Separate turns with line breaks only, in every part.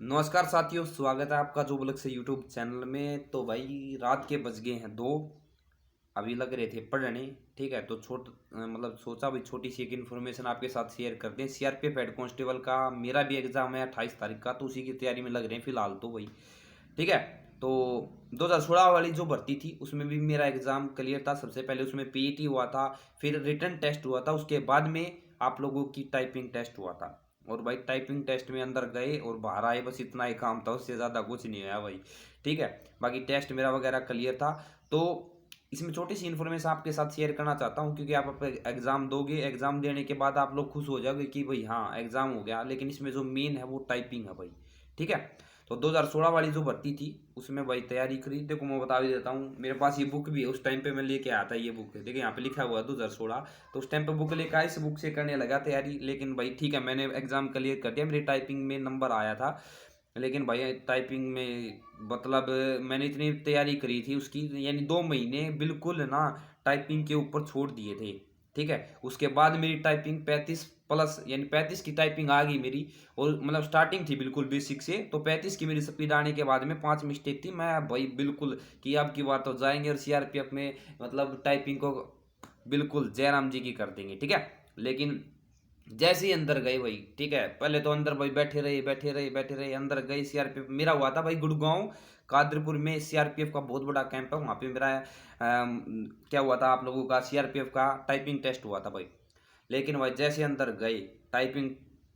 नमस्कार साथियों, स्वागत है आपका जो ब्लॉग से यूट्यूब चैनल में। तो भाई रात के बज गए हैं 2। अभी लग रहे थे पढ़ने। ठीक है, तो मतलब सोचा भाई छोटी सी एक इन्फॉर्मेशन आपके साथ शेयर कर दें। सीआरपीएफ हेड कांस्टेबल का मेरा भी एग्जाम है 28 तारीख का, तो उसी की तैयारी में लग रहे हैं फिलहाल तो भाई। ठीक है, तो 2016 वाली जो भर्ती थी उसमें भी मेरा एग्जाम क्लियर था। सबसे पहले उसमें पीईटी हुआ था, फिर रिटन टेस्ट हुआ था, उसके बाद में आप लोगों की टाइपिंग टेस्ट हुआ था। और भाई टाइपिंग टेस्ट में अंदर गए और बाहर आए, बस इतना ही काम था, उससे ज़्यादा कुछ नहीं हुआ भाई। ठीक है, बाकी टेस्ट मेरा वगैरह क्लियर था। तो इसमें छोटी सी इन्फॉर्मेशन आपके साथ शेयर करना चाहता हूँ, क्योंकि आप एग्जाम दोगे, एग्जाम देने के बाद आप लोग खुश हो जाओगे कि भाई हाँ एग्जाम हो गया, लेकिन इसमें जो मेन है वो टाइपिंग है भाई। ठीक है, तो 2016 वाली जो भर्ती थी उसमें भाई तैयारी करी। देखो मैं बता भी देता हूँ, मेरे पास ये बुक भी है, उस टाइम पे मैं लेके आया था ये बुक। देखिए यहाँ पे लिखा हुआ है 2016, तो उस टाइम पे बुक लेकर आया, इस बुक से करने लगा तैयारी। लेकिन भाई ठीक है, मैंने एग्जाम क्लियर कर दिया, मेरी टाइपिंग में नंबर आया था। लेकिन भाई टाइपिंग में मतलब मैंने इतनी तैयारी करी थी उसकी, यानी 2 महीने बिल्कुल ना टाइपिंग के ऊपर छोड़ दिए थे। ठीक है, उसके बाद मेरी टाइपिंग 35 प्लस यानी 35 की टाइपिंग आ गई मेरी। और मतलब स्टार्टिंग थी बिल्कुल बेसिक से, तो 35 की मेरी स्पीड आने के बाद में 5 मिस्टेक थी। मैं भाई बिल्कुल कि अब की बार तो जाएंगे और सीआरपीएफ में मतलब टाइपिंग को बिल्कुल जयराम जी की कर देंगे। ठीक है, लेकिन जैसे ही अंदर गए भाई, ठीक है, पहले तो अंदर भाई बैठे रहे बैठे रहे बैठे रहे, अंदर गए सीआरपीएफ मेरा हुआ था भाई गुड़गांव कादरपुर में। सीआरपीएफ का बहुत बड़ा कैंप है वहाँ पे मेरा क्या हुआ था आप लोगों का, सीआरपीएफ का टाइपिंग टेस्ट हुआ था भाई। लेकिन भाई जैसे अंदर गए, टाइपिंग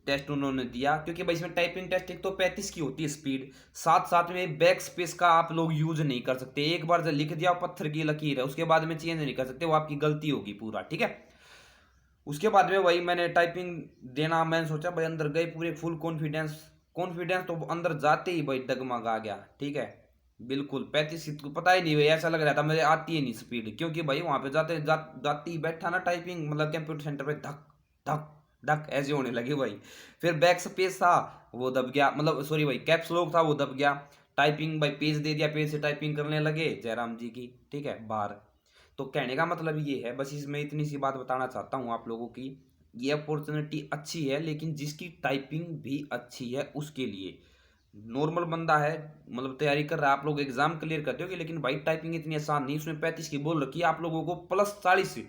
टेस्ट उन्होंने दिया, क्योंकि भाई इसमें टाइपिंग टेस्ट एक तो 35 की होती है स्पीड, साथ साथ में बैक स्पेस का आप लोग यूज नहीं कर सकते। एक बार जब लिख दिया पत्थर की लकीर है, उसके बाद में चेंज नहीं कर सकते, वो आपकी गलती होगी पूरा। ठीक है, उसके बाद में वही मैंने टाइपिंग देना, मैंने सोचा भाई अंदर गए पूरे फुल कॉन्फिडेंस। कॉन्फिडेंस तो अंदर जाते ही भाई डगमगा गया। ठीक है, बिल्कुल 35 को पता ही नहीं भाई, ऐसा लग रहा था मुझे आती ही नहीं स्पीड, क्योंकि भाई वहां पे जाती ही बैठा ना टाइपिंग, मतलब कंप्यूटर सेंटर पे धक धक धक ऐसे होने लगे भाई। फिर बैक स्पेस था वो दब गया, मतलब सॉरी भाई कैप्स लॉक था वो दब गया। टाइपिंग भाई पेज दे दिया, पेज से टाइपिंग करने लगे जयराम जी की। ठीक है, बाहर। तो कहने का मतलब ये है, बस इसमें इतनी सी बात बताना चाहता हूँ आप लोगों की, ये अपॉर्चुनिटी अच्छी है, लेकिन जिसकी टाइपिंग भी अच्छी है उसके लिए। नॉर्मल बंदा है, मतलब तैयारी कर रहा है, आप लोग एग्जाम क्लियर करते हो लेकिन भाई टाइपिंग इतनी आसान नहीं। उसमें 35 की बोल रखी है, आप लोगों को +40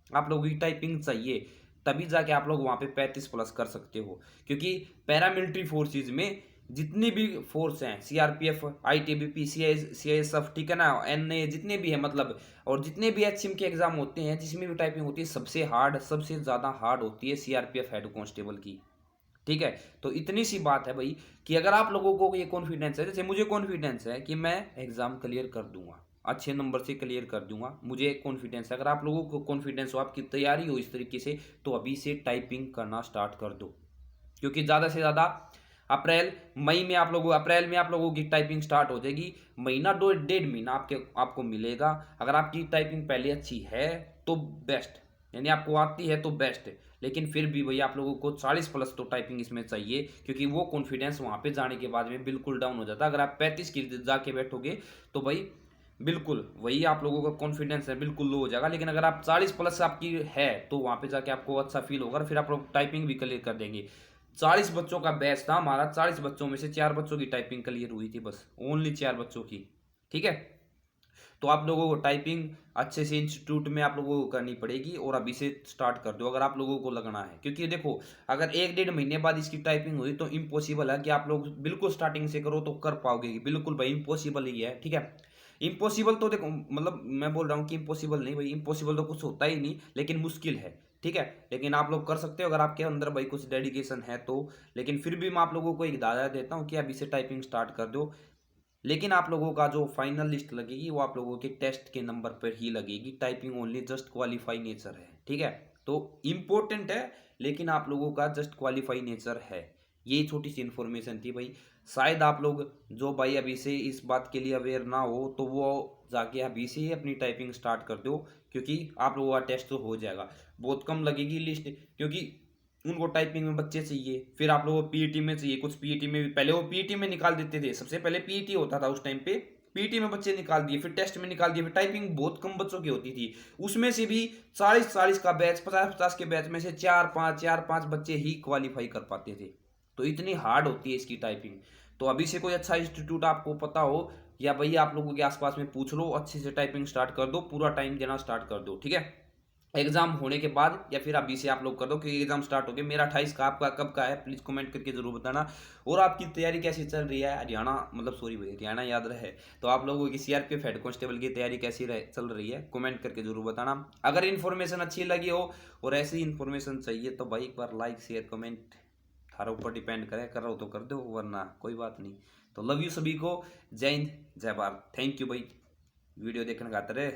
आप लोगों की टाइपिंग चाहिए, तभी जाके आप लोग वहां पे 35 प्लस कर सकते हो। क्योंकि पैरामिलिट्री फोर्सेज में जितनी भी फोर्स हैं, सीआरपीएफ, आईटीबीपी, सीआईएसएफ, ठीक है ना, एनए, जितने भी है मतलब, और जितने भी एचसीएम के एग्जाम होते हैं जिसमें भी टाइपिंग होती है, सबसे हार्ड, सबसे ज़्यादा हार्ड होती है सीआरपीएफ हेड कांस्टेबल की। ठीक है, तो इतनी सी बात है भाई, कि अगर आप लोगों को ये कॉन्फिडेंस है, जैसे मुझे कॉन्फिडेंस है कि मैं एग्जाम क्लियर कर दूंगा, अच्छे नंबर से क्लियर कर दूंगा, मुझे कॉन्फिडेंस है। अगर आप लोगों को कॉन्फिडेंस हो, आपकी तैयारी हो इस तरीके से, तो अभी से टाइपिंग करना स्टार्ट कर दो। क्योंकि ज़्यादा से ज़्यादा अप्रैल में आप लोगों की टाइपिंग स्टार्ट हो जाएगी। महीना 1.5 महीना आपको मिलेगा। अगर आपकी टाइपिंग पहले अच्छी है तो बेस्ट, यानी आपको आती है तो बेस्ट। लेकिन फिर भी भैया आप लोगों को 40 प्लस तो टाइपिंग इसमें चाहिए, क्योंकि वो कॉन्फिडेंस वहाँ पे जाने के बाद में बिल्कुल डाउन हो जाता है। अगर आप 35 की जाके बैठोगे तो भाई बिल्कुल वही आप लोगों का कॉन्फिडेंस है बिल्कुल लो हो जाएगा। लेकिन अगर आप 40 प्लस आपकी है तो वहाँ पे जाके आपको अच्छा फील होगा, और फिर आप लोग टाइपिंग भी क्लियर कर देंगे। 40 बच्चों का बैच था हमारा, 40 बच्चों में से 4 बच्चों की टाइपिंग क्लियर हुई थी, बस ओनली 4 बच्चों की। ठीक है, तो आप लोगों को टाइपिंग अच्छे से इंस्टीट्यूट में आप लोगों को करनी पड़ेगी, और अभी से स्टार्ट कर दो अगर आप लोगों को लगना है। क्योंकि देखो, अगर 1-1.5 महीने बाद इसकी टाइपिंग हुई तो इम्पॉसिबल है कि आप लोग बिल्कुल स्टार्टिंग से करो तो कर पाओगे, बिल्कुल भाई इम्पॉसिबल ही है। ठीक है, इम्पॉसिबल तो देखो, मतलब मैं बोल रहा हूँ कि इम्पॉसिबल नहीं भाई, इम्पॉसिबल तो कुछ होता ही नहीं, लेकिन मुश्किल है। ठीक है, लेकिन आप लोग कर सकते हो अगर आपके अंदर भाई कुछ डेडिकेशन है तो। लेकिन फिर भी मैं आप लोगों को एक हिदायत देता हूँ कि अभी से टाइपिंग स्टार्ट कर दो। लेकिन आप लोगों का जो फाइनल लिस्ट लगेगी वो आप लोगों के टेस्ट के नंबर पर ही लगेगी। Typing only just qualify nature है। ठीक है, तो इम्पोर्टेंट है, लेकिन आप लोगों का जस्ट क्वालिफाई नेचर है। ये छोटी सी इन्फॉर्मेशन थी भाई। शायद आप लोग जो भाई अभी से इस बात के लिए अवेयर ना हो, तो वो जाके अभी से ही अपनी टाइपिंग स्टार्ट कर दो, क्योंकि आप लोगों का टेस्ट तो हो जाएगा। बहुत कम लगेगी लिस्ट, क्योंकि उनको टाइपिंग में बच्चे चाहिए, फिर आप लोगों को पीईटी में चाहिए, कुछ पीईटी में भी पहले वो पीईटी में निकाल देते थे, सबसे पहले पीईटी होता था उस टाइम पे, पीईटी में बच्चे निकाल दिए, फिर टेस्ट में निकाल दिए, फिर टाइपिंग बहुत कम बच्चों की होती थी, उसमें से भी 40-40 का बैच, 50-50 के बैच में से 4-5 बच्चे ही क्वालिफाई कर पाते थे। तो इतनी हार्ड होती है इसकी टाइपिंग। तो अभी से कोई अच्छा इंस्टीट्यूट आपको पता हो या भैया आप लोगों के आसपास में पूछ लो, अच्छे से टाइपिंग स्टार्ट कर दो, पूरा टाइम देना स्टार्ट कर दो, ठीक है। एग्जाम होने के बाद या फिर अभी से आप लोग कर दो, क्योंकि एग्जाम स्टार्ट हो गए। मेरा 28 का, आपका कब का है प्लीज कमेंट करके जरूर बताना। और आपकी तैयारी कैसी चल रही है, हरियाणा मतलब सॉरी भैया हरियाणा याद रहे तो आप लोगों की सीआरपीएफ हेड कांस्टेबल की तैयारी कैसी चल रही है, कमेंट करके जरूर बताना। अगर इन्फॉर्मेशन अच्छी लगी हो और ऐसी इन्फॉर्मेशन चाहिए तो भाई एक बार लाइक शेयर कमेंट थारा ऊपर डिपेंड करे, कर रहा हो तो कर दो वरना कोई बात नहीं। तो लव यू सभी को, जय हिंद जय भारत, थैंक यू भाई वीडियो देखने का आते रहे।